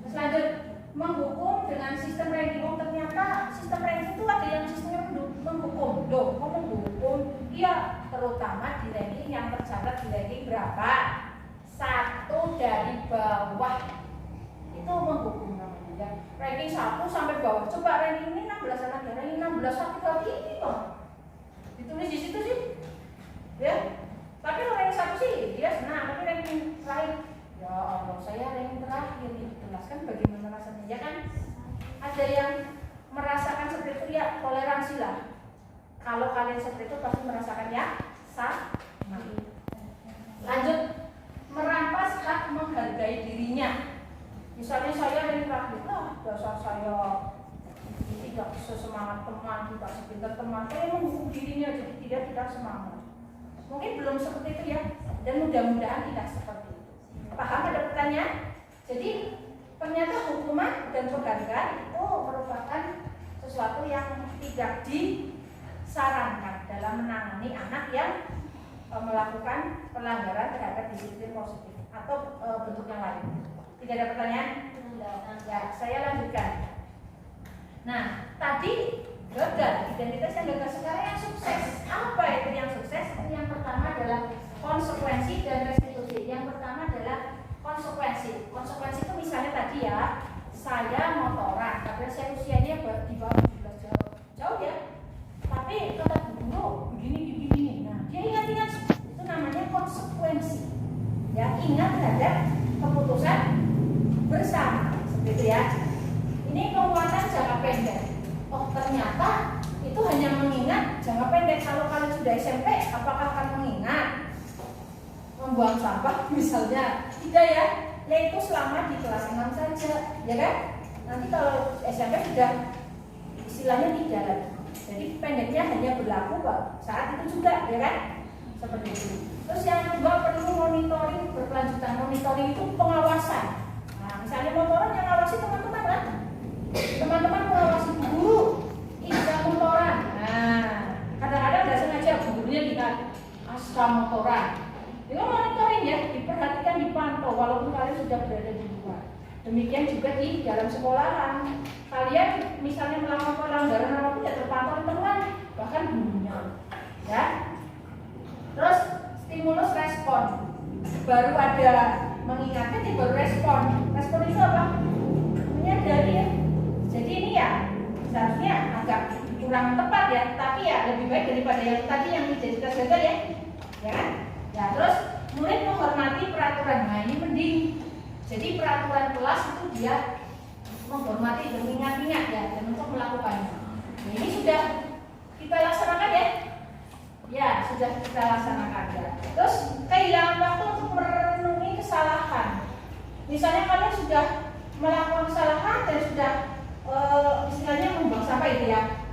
Terus lanjut, menghukum dengan sistem ranking. Ternyata sistem ranking itu ada yang sistemnya menghukum. Loh, kok menghukum? Iya, terutama di ranking yang tercatat di ranking berapa? 1 dari bawah. Itu menghukum namanya ya. Ranking 1 sampai bawah. Coba ranking ini 16 anak ya, ranking 16 16 laki-laki ini loh. Ditulis di situ sih. Ya. Tapi ranking 1 sih dia senang, tapi ranking terakhir ya Allah, saya ranking terakhir nih. Jelaskan bagaimana rasanya ya kan? Ada yang merasakan seperti itu ya, toleransi lah. Kalau kalian seperti itu pasti merasakan ya sama. Lanjut, merampas hak menghargai dirinya. Misalnya saya ranking terakhir lah, dasar saya tidak sesemangat teman, tidak sepintar teman, saya menghukum dirinya jadi tidak semangat. Mungkin belum seperti itu ya, dan mudah-mudahan tidak seperti itu. Paham ada pertanyaan? Jadi ternyata hukuman dan penghargaan itu merupakan sesuatu yang tidak disarankan dalam menangani anak yang melakukan pelanggaran terhadap disiplin positif atau bentuk yang lain. Tidak ada pertanyaan? Ya, saya lanjutkan. Nah, tadi gagal, identitas yang gagal, sekarang yang sukses. Apa itu yang sukses? Yang pertama adalah konsekuensi dan restitusi. Yang pertama adalah konsekuensi. Konsekuensi itu misalnya tadi ya, saya motoran, tapi saya usianya di bawah 17 jauh ya. Tapi kata guru begini. Nah, dia ingat itu namanya konsekuensi. Ya, ingat terhadap keputusan bersama, seperti itu ya. Ini penguatan jangka pendek. Oh, ternyata itu hanya mengingat jangka pendek. Kalau kalian sudah SMP, apakah akan mengingat membuang sampah misalnya? Tidak ya. Itu selama di kelas 6 saja, ya kan? Nanti kalau SMP sudah istilahnya tidak lagi. Jadi pendeknya hanya berlaku saat itu juga, ya kan? Seperti itu. Terus yang kedua perlu monitoring berkelanjutan. Monitoring itu pengawasan. Nah, misalnya motoran yang ngawasi teman-teman kan? Teman-teman mengawasi guru tidak motoran. Nah, kadang-kadang nggak sengaja gurunya lihat asal motoran. Itu monitoring ya, diperhatikan, dipantau walaupun kalian sudah berada di luar. Demikian juga di dalam sekolahan. Kalian misalnya melakukan pelanggaran apapun ya terpantau teman, bahkan gurunya. Ya. Terus stimulus respon. Baru ada mengingatkan, baru respon. Respon itu apa? Menyadari ya. Jadi ini ya seharusnya agak kurang tepat ya, tapi ya lebih baik daripada yang tadi yang identitas gagal ya, ya kan? Ya terus murid menghormati peraturan. Nah ini mending. Jadi peraturan kelas itu dia menghormati dan mengingat-ingat ya, dan untuk melakukannya. Nah, ini sudah kita laksanakan ya. Ya sudah kita laksanakan ya. Terus kehilangan waktu untuk merenungi kesalahan. Misalnya kalian sudah melakukan kesalahan dan sudah istilahnya membuang sampah itu ya.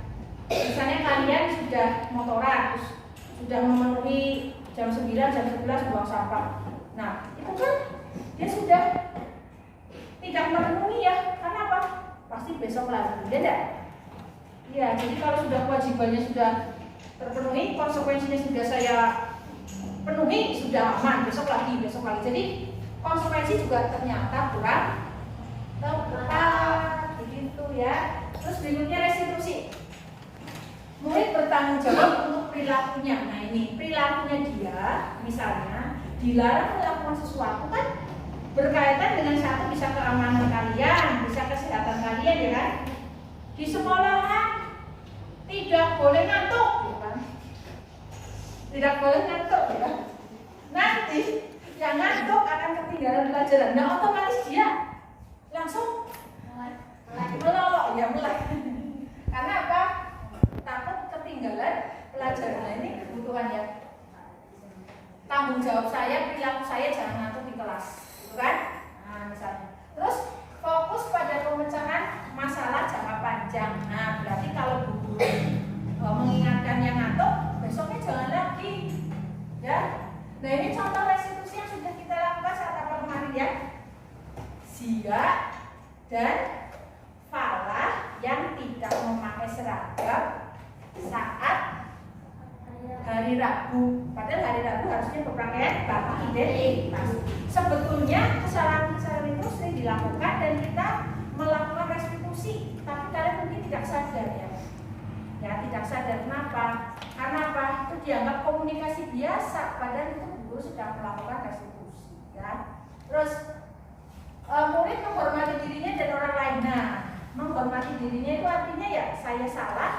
Misalnya kalian sudah motoran, terus sudah memenuhi jam 9, jam 11 buang sampah. Nah, itu kan dia sudah tidak memenuhi ya. Karena apa? Pasti besok lagi, ya enggak? Iya, jadi kalau sudah kewajibannya sudah terpenuhi, konsekuensinya sudah saya penuhi, sudah aman, besok lagi. Jadi konsekuensi juga ternyata kurang tepat. Begitu ya. Terus berikutnya restitusi. Murid bertanggung jawab untuk perilakunya. Nah ini perilakunya dia, misalnya dilarang melakukan sesuatu kan berkaitan dengan satu, bisa keamanan kalian, bisa kesehatan kalian ya kan. Di sekolahan tidak boleh ngantuk, ya kan? Tidak boleh ngantuk ya. Nanti yang ngantuk akan ketinggalan pelajaran. Nah otomatis dia langsung melolok ya, melek. Karena apa? Takut ketinggalan pelajaran. Nah, ini kebutuhan ya. Tanggung jawab saya, perilaku saya jangan ngantuk di kelas, gitu kan? Nah, misalnya. Terus fokus pada pemecahan masalah jangka panjang. Nah, berarti kalau guru mengingatkan yang ngantuk, besoknya jangan lagi, ya. Nah, ini contoh restitusi yang sudah kita lakukan saat apa kemarin ya? Siap dan falah yang tidak memakai seragam saat hari Rabu. Padahal hari Rabu harusnya berpakaian batik identitas. Sebetulnya kesalahan-kesalahan itu sering dilakukan dan kita melakukan restitusi, tapi kalian mungkin tidak sadar ya. Ya tidak sadar kenapa? Karena apa? Itu dianggap komunikasi biasa, padahal itu guru sudah melakukan restitusi. Ya. Terus murid menghormati dirinya dan orang lain. Nah, menghormati dirinya itu artinya ya saya salah,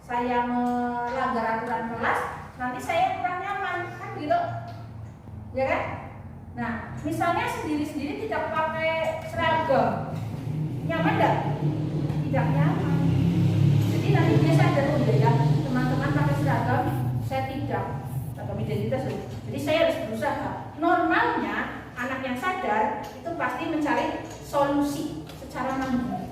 saya melanggar aturan kelas, nanti saya kurang nyaman, kan gitu, ya kan? Nah, misalnya sendiri-sendiri tidak pakai seragam, nyaman nggak? Tidak nyaman. Jadi nanti dia sadar, oh ya teman-teman pakai seragam, saya tidak, seragam identitas loh. Jadi saya harus berusaha. Normalnya anak yang sadar itu pasti mencari solusi secara mandiri.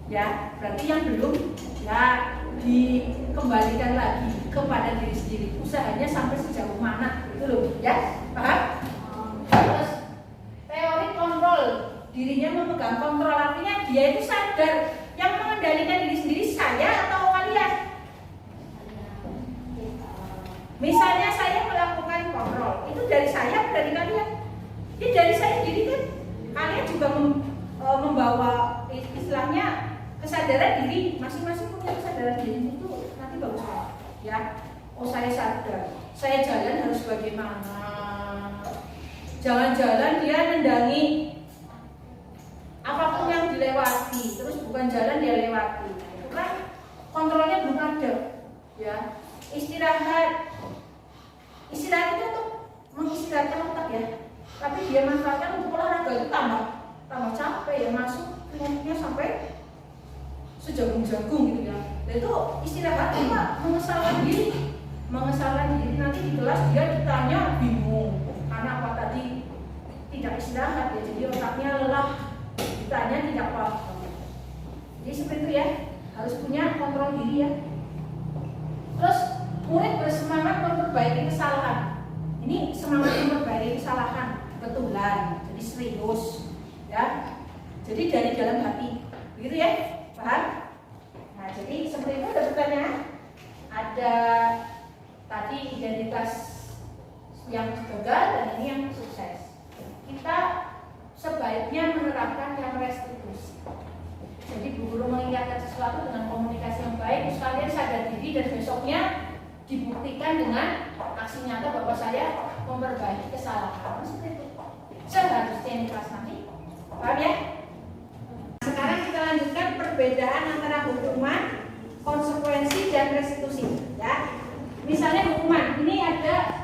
Ya, berarti yang belum ya dikembalikan lagi kepada diri sendiri. Usahanya sampai sejauh mana itu loh, ya, paham? Terus teori kontrol, dirinya memegang kontrol, artinya dia itu sadar yang mengendalikan diri sendiri saya atau kalian. Misalnya saya melakukan kontrol, itu dari saya atau dari kalian? Ini dari saya sendiri kan. Kalian juga membawa istilahnya kesadaran diri, masing-masing punya kesadaran diri itu nanti bagus ya. Oh saya sadar, saya jalan harus bagaimana. Jangan-jalan dia nendangi apapun yang dilewati, terus bukan jalan dia lewati. Itu kan kontrolnya belum ada, ya. Istirahat itu untuk mengistirahatkan otak ya. Tapi dia manfaatkan untuk olahraga itu tambah capek ya, masuk kliniknya sampai sejagung-jagung gitu ya. Dan itu istirahat apa? Mengesalkan diri nanti di kelas dia ditanya bingung karena apa tadi tidak istirahat ya, jadi otaknya lelah, ditanya tidak paham. Jadi seperti itu ya, harus punya kontrol diri ya. Terus murid bersemangat memperbaiki kesalahan. Ini semangat memperbaiki kesalahan betulan, jadi serius ya. Jadi dari dalam hati, begitu ya, paham? Nah jadi seperti itu. Ada pertanyaan? Ada tadi identitas yang gagal dan ini yang sukses. Kita sebaiknya menerapkan yang restitusi. Jadi Bu Guru mengingatkan sesuatu dengan komunikasi yang baik, terus kalian sadar diri dan besoknya dibuktikan dengan aksi nyata bahwa saya memperbaiki kesalahan. Seperti itu. Seharusnya di kelas nanti. Paham ya? Sekarang kita lanjutkan perbedaan antara hukuman, konsekuensi dan restitusi. Ya. Misalnya hukuman, ini ada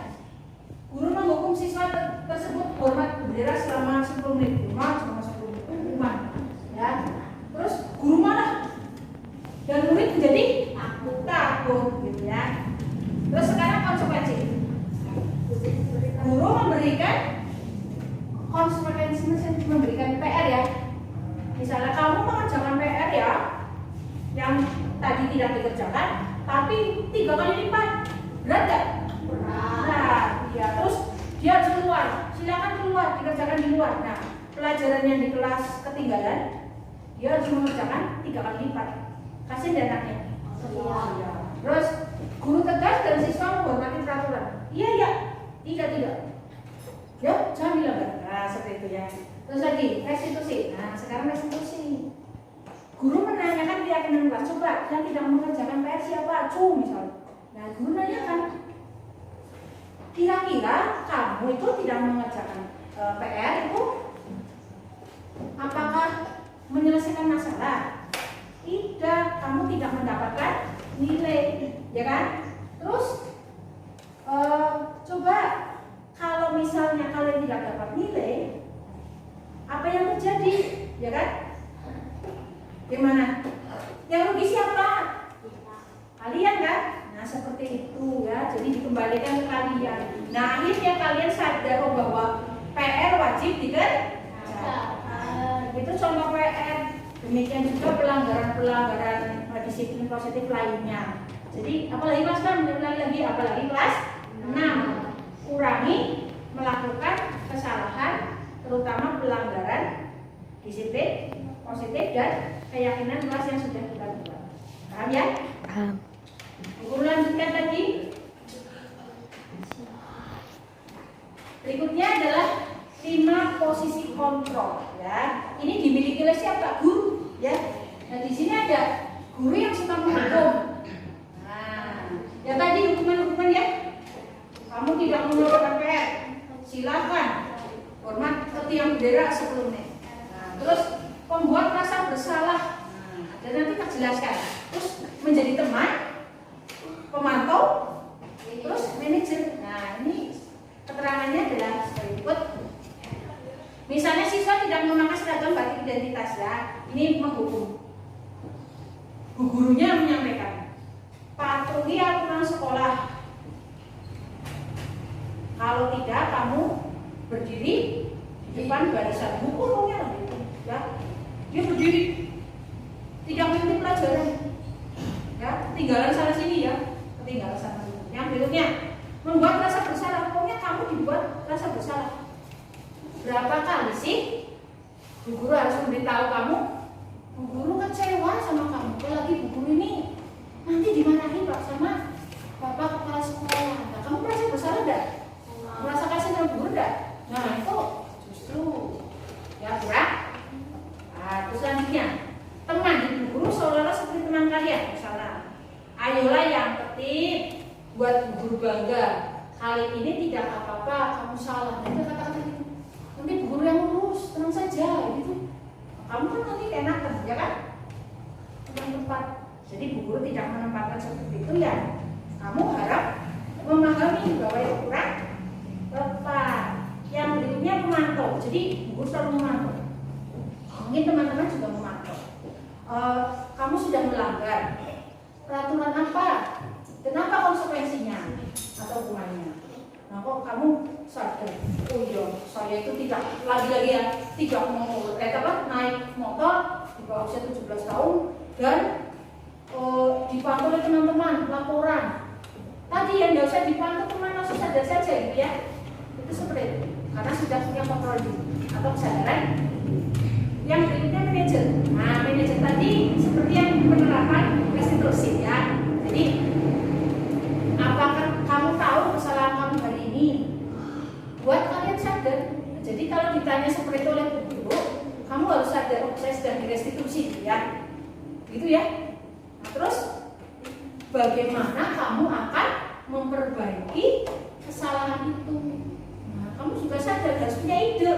guru menghukum siswa tersebut hormat bendera selama 10 menit. Selama 10 menit hukuman. Ya. Terus guru marah dan murid menjadi takut gitu ya. Terus sekarang konsekuensi. Guru memberikan konsekuensi, memberikan PR ya. Misalnya kamu mengerjakan PR ya, yang tadi tidak dikerjakan, tapi 3 kali lipat, berat gak? Berat. Ya, terus dia harus keluar. Silakan keluar, dikerjakan di luar. Nah, pelajaran yang di kelas ketinggalan, dia harus mengerjakan 3 kali lipat. Kasihan dan anaknya. Ya. Terus guru tegas dan siswa menghormati peraturan. Iya ya, tidak. Ya, jangan dilanggar. Nah, seperti itu ya. Terus lagi restitusi. Nah, sekarang restitusi. Guru menanyakan keyakinan kelas. Coba yang tidak mengerjakan PR siapa? Misalnya. Nah, guru nanyakan. Kira-kira kamu itu tidak mengerjakan PR itu apakah menyelesaikan masalah? Tidak, kamu tidak mendapatkan nilai, ya kan? Terus coba kalau misalnya kalian tidak dapat nilai, apa yang terjadi, ya kan? Gimana? Yang rugi siapa? Kalian kan? Nah seperti itu ya, jadi dikembalikan ke kalian. Nah akhirnya kalian sadar bahwa PR wajib dikerjakan. Itu contoh PR. Demikian juga pelanggaran disiplin positif lainnya. Jadi apalagi kelas 6, apalagi kelas 6, kurangi melakukan kesalahan, terutama pelanggaran disiplin positif dan keyakinan kelas yang sudah kita buat. Paham ya? Paham. Guru lanjutkan lagi. Berikutnya adalah 5 posisi kontrol. Ya, ini dimiliki oleh siapa? Guru. Ya. Nah di sini ada guru yang suka menghukum. Nah, ya tadi hukuman ya. Kamu tidak mengerjakan PR, silakan hormat ke tiang bendera 10 menit. Nah, terus pembuat rasa bersalah. Dan nanti tak jelaskan. Terus menjadi jadi teman, pemantau, terus manajer. Nah, ini keterangannya adalah berikut. Misalnya siswa tidak memakai seragam batik identitas, ya, ini menghukum. Bu gurunya menyampaikan, patuhi aturan sekolah. Kalau tidak, kamu berdiri di depan barisan. Hukumnya gitu, ya. Dia berdiri, tidak mengikuti pelajaran, ya, ketinggalan sana sini, ya, ketinggalan sana sini. Yang berikutnya, membuat rasa bersalah. Pokoknya kamu dibuat rasa bersalah. Berapa kali sih bu guru harus memberitahu kamu? Bu guru kecewa sama kamu. Apalagi bu guru ini nanti dimarahin Pak sama bapak kepala sekolah. Nah, kamu merasa bersalah enggak? Merasa kasih sama bu guru enggak? Nah, itu justru ya kurang. Nah, terus selanjutnya, teman di bu guru seolah-olah seperti teman kalian. Misalnya, ayolah yang tertib, buat bu guru bangga. Kali ini tidak apa-apa, kamu salah. Nah, itu kata-kata gitu. Nanti bu guru yang lurus, tenang saja, gitu. Kamu kan nanti enakan, ya kan? Tempat. Jadi bu guru tidak menempatkan seperti itu, ya. Kamu harap memahami bahwa itu kurang tepat. Yang berikutnya memantau. Jadi bu guru selalu memantau. Mungkin teman-teman juga memantau. Kamu sudah melanggar peraturan apa? Kenapa konsekuensinya atau hukumannya? Nah, kok kamu sadar? Oh iya, saya itu tidak lagi-lagi ya, tidak mau naik motor di bawah usia 17 tahun dan dipantau oleh teman-teman laporan. Tadi yang nggak usah dipantau teman langsung sadar saja gitu ya. Itu seperti itu. Karena sudah punya kontrol diri atau kesadaran. Yang berikutnya manajer. Nah, manajer tadi seperti yang penerapan restitusi, ya. Jadi apakah kamu tahu kesalahan kamu hari ini? Buat kalian sadar. Jadi kalau ditanya seperti itu oleh bu guru, kamu harus sadar, oh, saya sudah direstitusi, ya. Gitu ya. Nah, terus bagaimana kamu akan memperbaiki kesalahan itu? Nah, kamu juga sadar, harus punya ide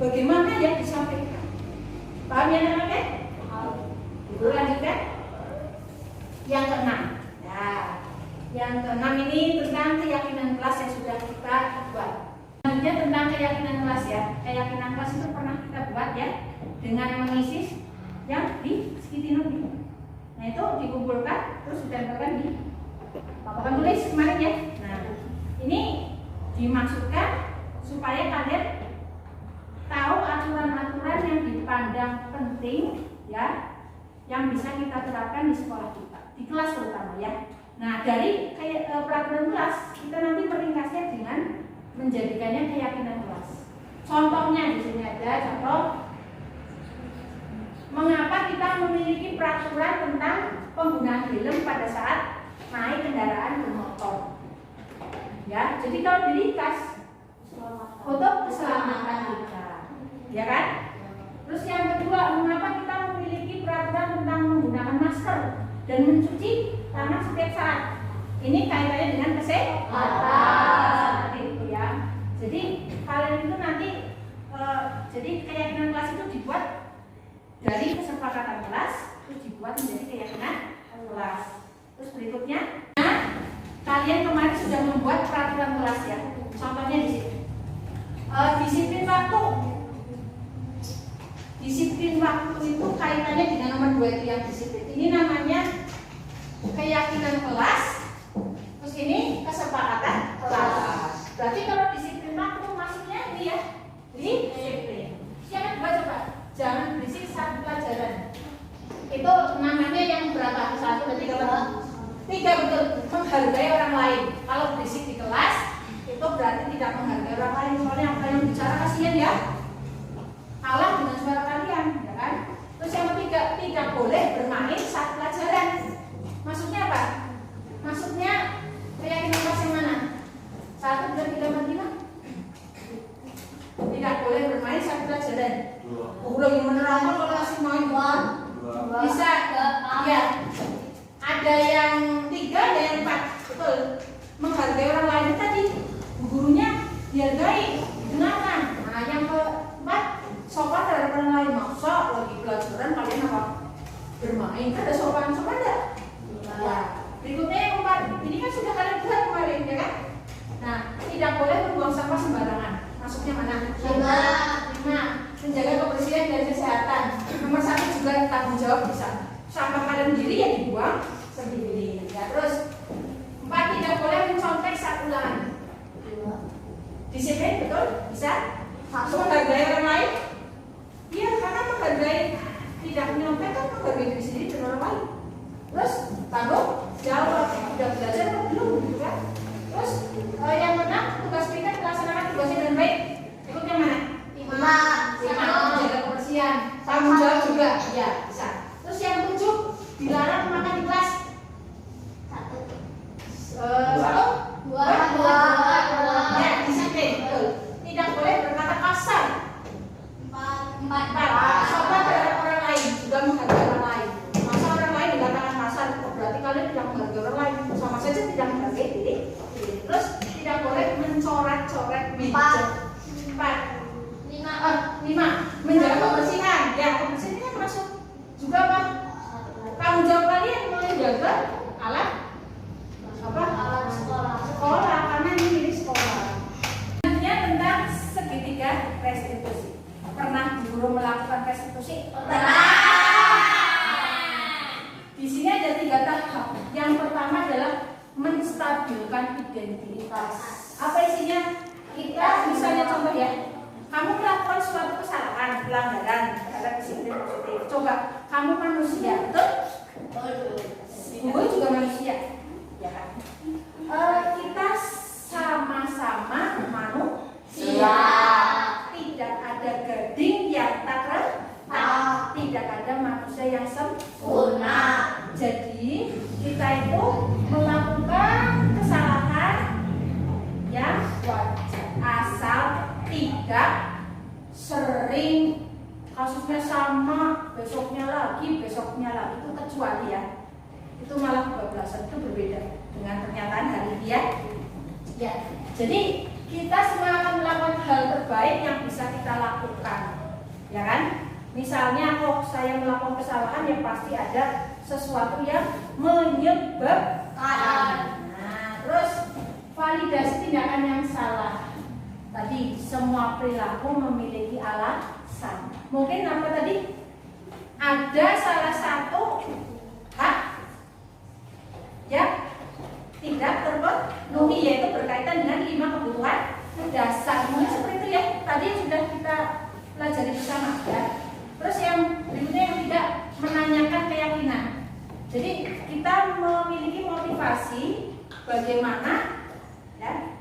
bagaimana yang disampaikan. Paham ya anak-anak? Guru lanjutkan. Yang keenam. Nah, yang keenam ini tentang keyakinan kelas yang sudah kita buat. Selanjutnya tentang keyakinan kelas, ya. Keyakinan kelas itu pernah kita buat, ya, dengan mengisi yang di sticky note. Nah, itu dikumpulkan terus ditempelkan di papan tulis kemarin, ya. Nah, ini dimaksudkan supaya kalian tahu aturan-aturan yang dipandang penting, ya, yang bisa kita terapkan di sekolah kita, di kelas terutama, ya. Nah, dari peraturan kelas kita nanti meringkasnya dengan menjadikannya keyakinan kelas. Contohnya di sini ada contoh mengapa kita memiliki peraturan tentang penggunaan helm pada saat naik kendaraan bermotor. Ya, jadi kalau diringkas untuk keselamatan kita, ya kan? Terus yang kedua, mengapa kita memiliki peraturan tentang menggunakan masker dan mencuci tangan setiap saat? Ini kaitannya dengan kesehatan, seperti itu, ya. Jadi kalian itu nanti, jadi keyakinan kelas itu dibuat dari kesepakatan kelas, terus dibuat menjadi keyakinan kelas. Terus berikutnya, nah, kalian kemarin sudah membuat peraturan kelas, ya. Contohnya di sini, disiplin waktu. Disiplin waktu itu kaitannya dengan nomor 2 itu yang disiplin. Ini namanya keyakinan kelas. Terus ini kesepakatan kelas. Berarti kalau disiplin waktu maksudnya ini, ya, disiplin. Siapa coba? Jangan berisik saat pelajaran. Itu namanya yang berapa? 1, 2, 3, 3, betul. Menghargai orang lain. Kalau berisik di kelas itu berarti tidak menghargai orang lain. Soalnya apa yang bicara kasihan, ya. Kalah dengan suara kalian, ya kan? Terus yang ketiga, tidak boleh bermain saat pelajaran. Maksudnya apa? Maksudnya keyakinan kelas yang mana? 1, 2, 3, 4, 5. Tidak boleh bermain saat pelajaran. Lagi menerangkan kalau masih main bisa, ya. Ada yang 3, ada yang 4, betul. Menghargai orang lain tadi, gurunya dihargai, didengarkan. Nah, yang keempat, sopan terhadap orang lain. Masa lagi pelajaran kalian apa? Bermain, ada sopan enggak? Ya, Berikutnya yang keempat, ini kan sudah kalian buat kemarin ya kan? Nah, tidak boleh membuang sampah sembarangan. Masuknya mana? 5. Menjaga kebersihan dan kesehatan. Nomor 1 juga tanggung jawab bisa. Sampah kalian sendiri ya dibuang sendiri. Ya, terus 4, tidak boleh mencontek saat ulangan. Disiplin, betul? Bisa? Menghargai orang lain? Iya, karena menghargai tidak menyontek kan menghargai diri sendiri dan orang lain. Terus tanggung jawab, udah belajar atau belum gitu kan? Terus yang keenam, tugas kita melaksanakan tugasnya dengan baik. Ikut yang mana? 5. Menjaga kebersihan. Tanggung jawab juga, ya bisa. Terus yang 7, dilarang makan di kelas. 1, 2. Ya, disiplin, betul. Tidak boleh berkata kasar. 4. Sopan terhadap orang lain, juga menghargai orang lain. Masa orang lain dikatakan kasar, berarti kalian tidak menghargai orang lain. Sama saja tidak menghargai diri. Terus tidak boleh mencoret-coret meja. 5. Menjaga kebersihan. Ya, kebersihan ini masuk juga apa? Tanggung jawab kalian menjaga alat sekolah, karena ini milik sekolah. Selanjutnya tentang segitiga restitusi. Pernah guru melakukan restitusi? Di sini ada 3 tahap. Yang pertama adalah menstabilkan identitas. Apa isinya? Kita misalnya contoh ya, kamu melakukan suatu kesalahan, pelanggaran terhadap disiplin positif. Coba, kamu manusia, betul? Ibu juga manusia, ya kan? Kita sama-sama manusia. Tidak ada gading yang tak retak, tidak ada manusia yang sempurna. Jadi kita itu melakukan kesalahan yang wajar, asal tidak sering kasusnya sama, besoknya lagi, itu kecuali ya. Itu malah kebablasan, itu berbeda dengan pernyataan hari ini ya. Jadi kita semua akan melakukan hal terbaik yang bisa kita lakukan, ya kan? Misalnya kok saya melakukan kesalahan, ya pasti ada sesuatu yang menyebabkan. Nah, terus validasi tindakan yang salah. Tadi semua perilaku memiliki alasan. Mungkin apa tadi? Ada salah satu hak ya tidak terpenuhi, yaitu berkaitan dengan 5 kebutuhan dasar. Mungkin seperti itu ya. Tadi sudah kita pelajari bersama ya. Terus yang berikutnya yang tidak menanyakan keyakinan. Jadi kita memiliki motivasi bagaimana ya.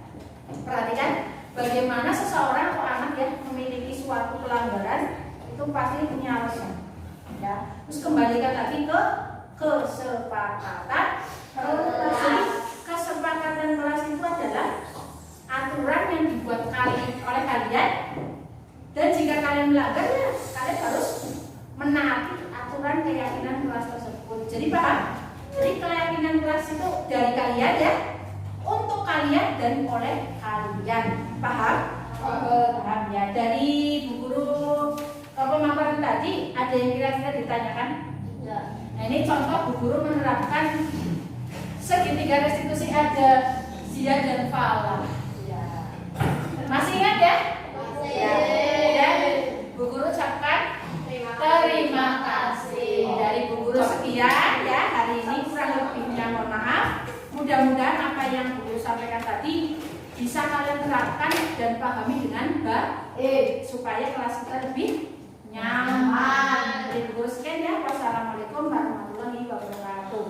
Perhatikan bagaimana seseorang atau anak ya memiliki suatu pelanggaran itu pasti punya alasan. Ya. Terus kembalikan lagi ke kesepakatan. Kesepakatan kelas itu adalah aturan yang dibuat oleh kalian, dan jika kalian melanggar ya kalian harus menaati aturan keyakinan kelas tersebut. Jadi paham? Jadi keyakinan kelas itu dari kalian ya, untuk kalian dan oleh kalian. Paham? Paham ya. Dari Bu Guru pemaparan tadi ada yang kira-kira ditanyakan? Ya. Nah ini contoh Bu Guru menerapkan segitiga restitusi, ada zia dan fala. Ya. Masih ingat ya? Masih. Ya. Bu Guru ucapkan terima kasih. Dari Bu Guru sekian ya hari ini, kurang lebihnya mohon maaf. Mudah-mudahan apa yang Bu Guru sampaikan tadi bisa kalian terapkan dan pahami dengan baik supaya kelas kita lebih nyaman. Dari Bu Guru sekian ya. Wassalamualaikum warahmatullahi wabarakatuh.